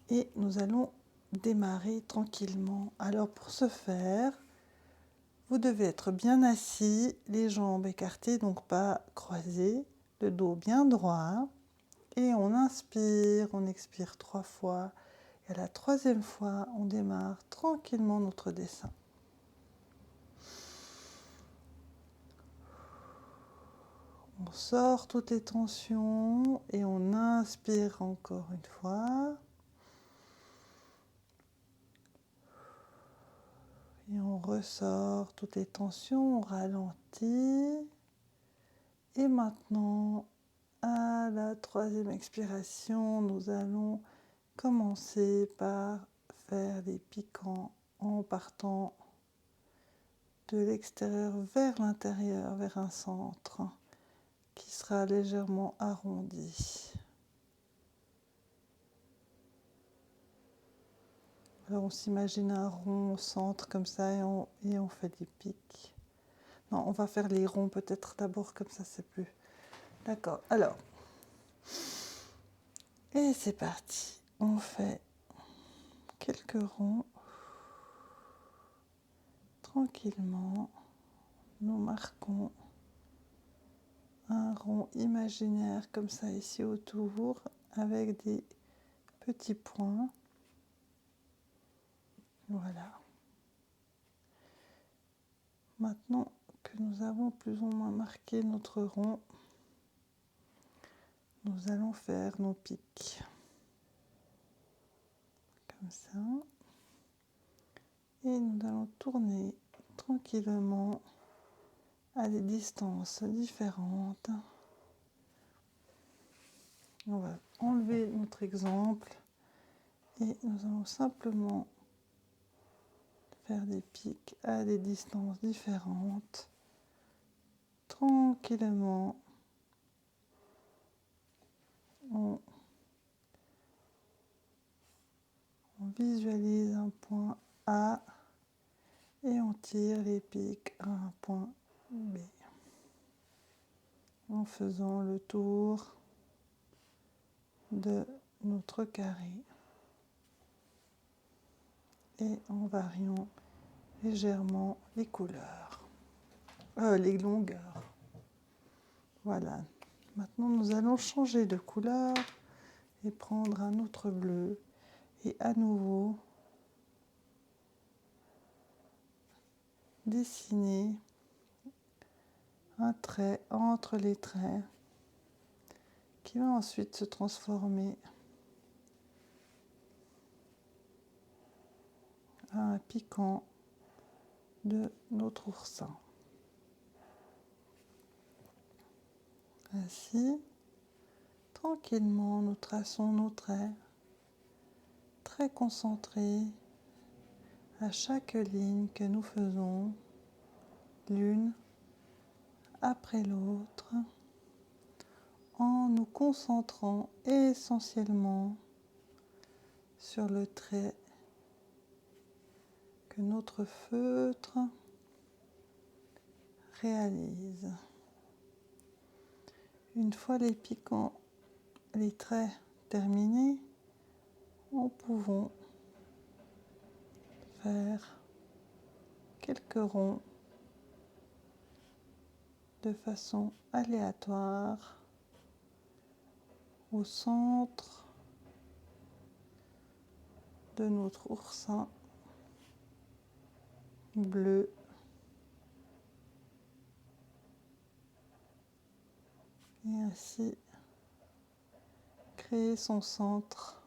et nous allons démarrer tranquillement. Alors pour ce faire, vous devez être bien assis, les jambes écartées, donc pas croisées, le dos bien droit. Et on inspire, on expire 3 fois. Et à la 3e fois, on démarre tranquillement notre dessin. On sort toutes les tensions et on inspire encore une fois. Et on ressort toutes les tensions, on ralentit. Et maintenant, à la 3e expiration, nous allons commencer par faire des piquants en partant de l'extérieur vers l'intérieur, vers un centre qui sera légèrement arrondi. Alors on s'imagine un rond au centre comme ça et on fait des pics. Non, on va faire les ronds peut-être d'abord comme ça, c'est plus... D'accord, alors. Et c'est parti. On fait quelques ronds. Tranquillement, nous marquons un rond imaginaire comme ça ici autour avec des petits points. Voilà. Maintenant que nous avons plus ou moins marqué notre rond, nous allons faire nos pics. Comme ça. Et nous allons tourner tranquillement à des distances différentes. On va enlever notre exemple et nous allons simplement faire des pics à des distances différentes, tranquillement. On visualise un point A et on tire les pics à un point B, en faisant le tour de notre carré et en variant légèrement les couleurs, les longueurs. Voilà. Maintenant, nous allons changer de couleur et prendre un autre bleu. Et à nouveau, dessiner un trait entre les traits qui va ensuite se transformer à un piquant de notre oursin. Ainsi, tranquillement, nous traçons nos traits, très concentrés à chaque ligne que nous faisons, l'une après l'autre, en nous concentrant essentiellement sur le trait que notre feutre réalise. Une fois les piquants, les traits terminés, nous pouvons faire quelques ronds de façon aléatoire au centre de notre oursin bleu. Et ainsi créer son centre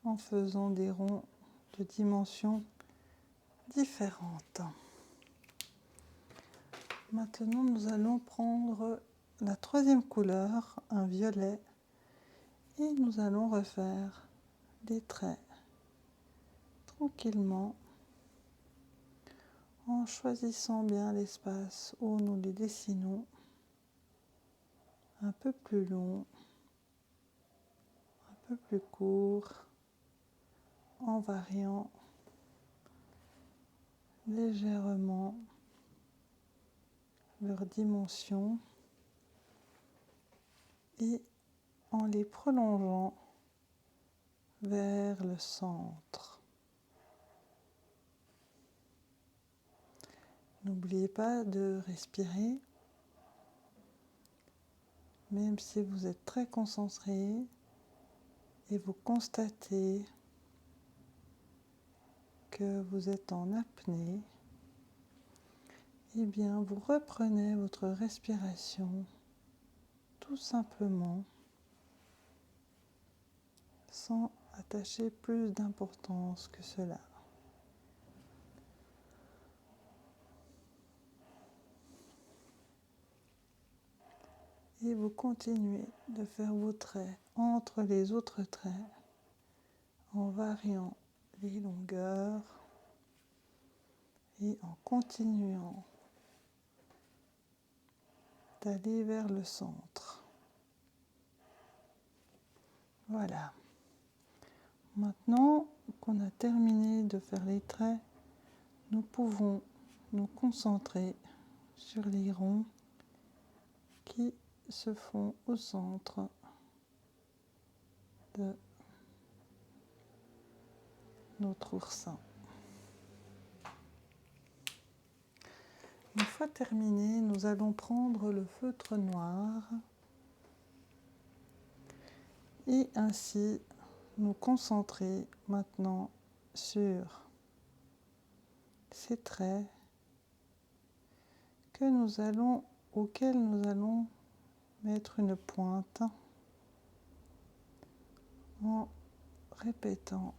en faisant des ronds de dimensions différentes. Maintenant, nous allons prendre la 3e couleur, un violet, et nous allons refaire des traits tranquillement en choisissant bien l'espace où nous les dessinons, un peu plus long, un peu plus court, en variant légèrement leurs dimensions et en les prolongeant vers le centre. N'oubliez pas de respirer, même si vous êtes très concentré et vous constatez que vous êtes en apnée, eh bien vous reprenez votre respiration tout simplement sans attacher plus d'importance que cela. Et vous continuez de faire vos traits entre les autres traits en variant les longueurs et en continuant d'aller vers le centre. Voilà. Maintenant qu'on a terminé de faire les traits, nous pouvons nous concentrer sur les ronds qui se font au centre de notre oursin. Une fois terminé, nous allons prendre le feutre noir et ainsi nous concentrer maintenant sur ces traits auxquels nous allons mettre une pointe en répétant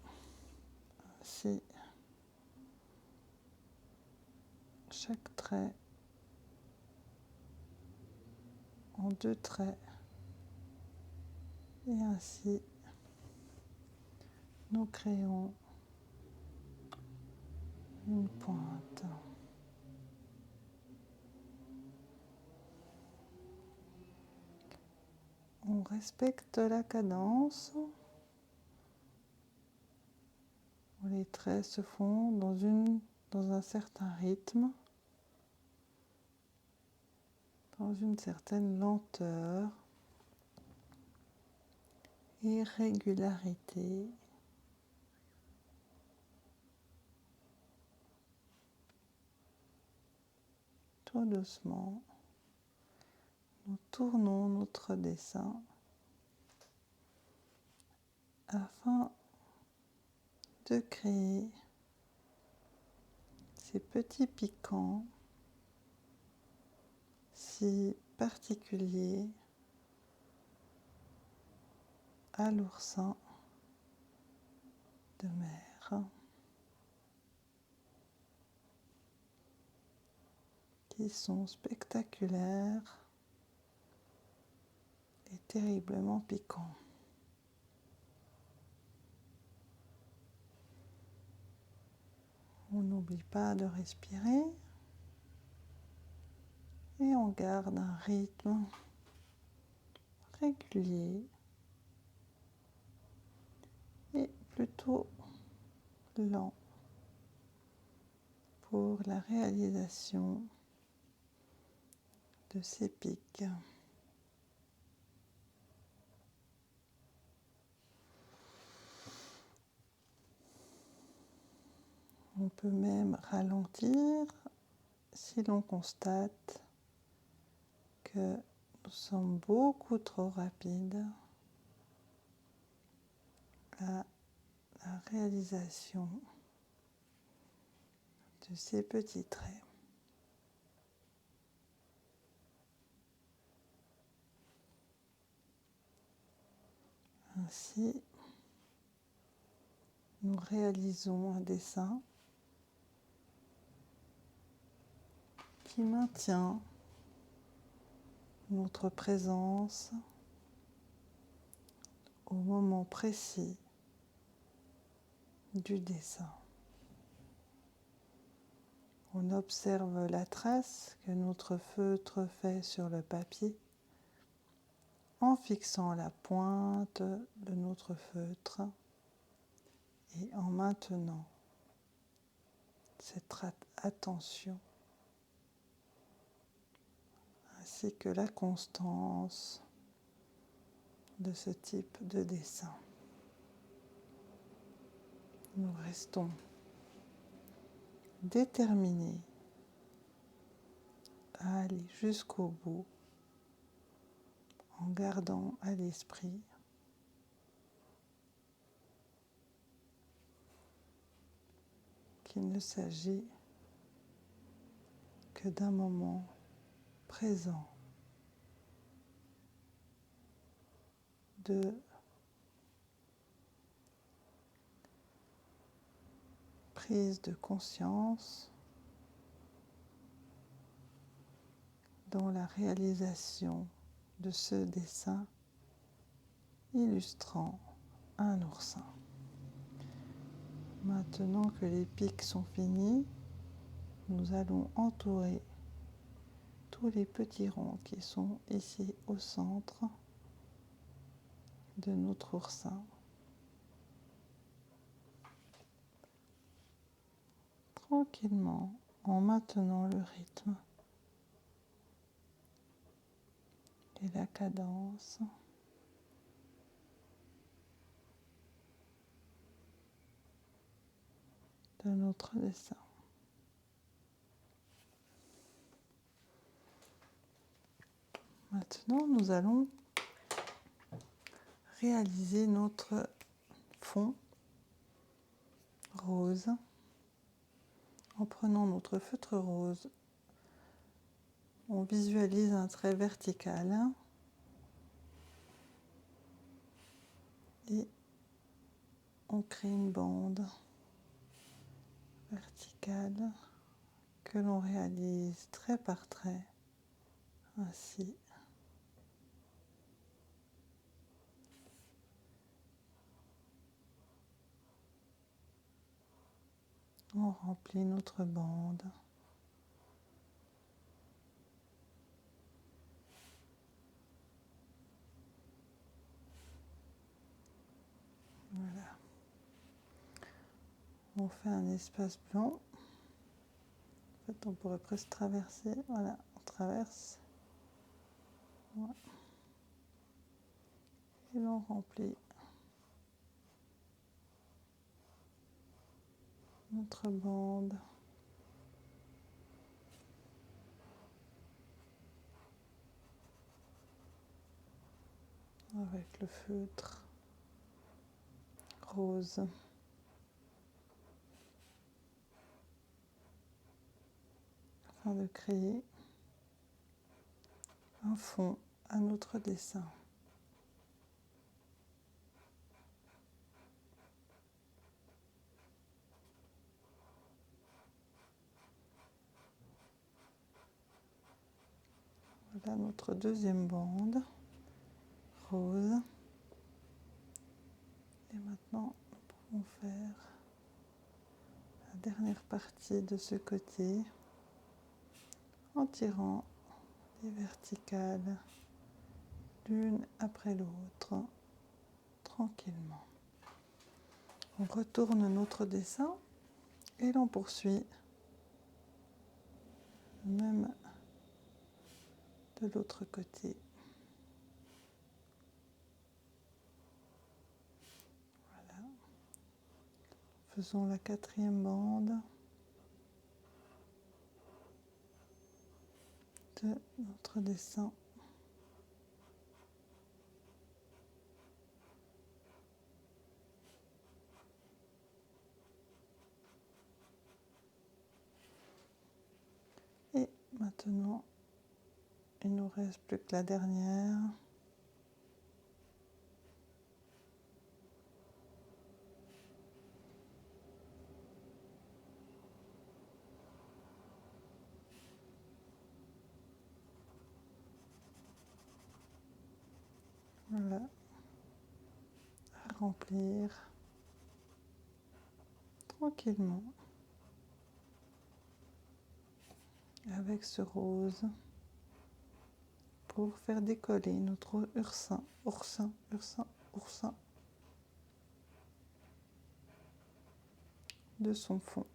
ainsi chaque trait en 2 traits et ainsi nous créons une pointe. On respecte la cadence. Les traits se font dans un certain rythme, dans une certaine lenteur et régularité. Tout doucement, nous tournons notre dessin afin de créer ces petits piquants si particuliers à l'oursin de mer, qui sont spectaculaires et terriblement piquants. On n'oublie pas de respirer et on garde un rythme régulier et plutôt lent pour la réalisation de ces pics. On peut même ralentir si l'on constate que nous sommes beaucoup trop rapides à la réalisation de ces petits traits. Ainsi, nous réalisons un dessin qui maintient notre présence au moment précis du dessin. On observe la trace que notre feutre fait sur le papier en fixant la pointe de notre feutre et en maintenant cette attention ainsi que la constance de ce type de dessin. Nous restons déterminés à aller jusqu'au bout en gardant à l'esprit qu'il ne s'agit que d'un moment présent de prise de conscience dans la réalisation de ce dessin illustrant un oursin. Maintenant que les pics sont finis, nous allons entourer tous les petits ronds qui sont ici au centre de notre oursin. Tranquillement, en maintenant le rythme et la cadence de notre dessin. Maintenant, nous allons réaliser notre fond rose en prenant notre feutre rose. On visualise un trait vertical et on crée une bande verticale que l'on réalise trait par trait, ainsi. On remplit notre bande. Voilà. On fait un espace blanc. En fait, on pourrait presque traverser. Voilà, on traverse. Voilà. Et l'on remplit notre bande avec le feutre rose. Afin de créer un fond à notre dessin. Voilà notre deuxième bande rose. Et maintenant, nous pouvons faire la dernière partie de ce côté en tirant les verticales l'une après l'autre, tranquillement. On retourne notre dessin et l'on poursuit même de l'autre côté. Voilà. Faisons la quatrième bande de notre dessin. Et maintenant, il ne nous reste plus que la dernière. Voilà, à remplir tranquillement avec ce rose pour faire décoller notre oursin, oursin, oursin, oursin de son fond.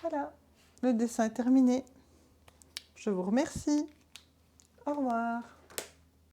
Voilà, le dessin est terminé. Je vous remercie. Au revoir.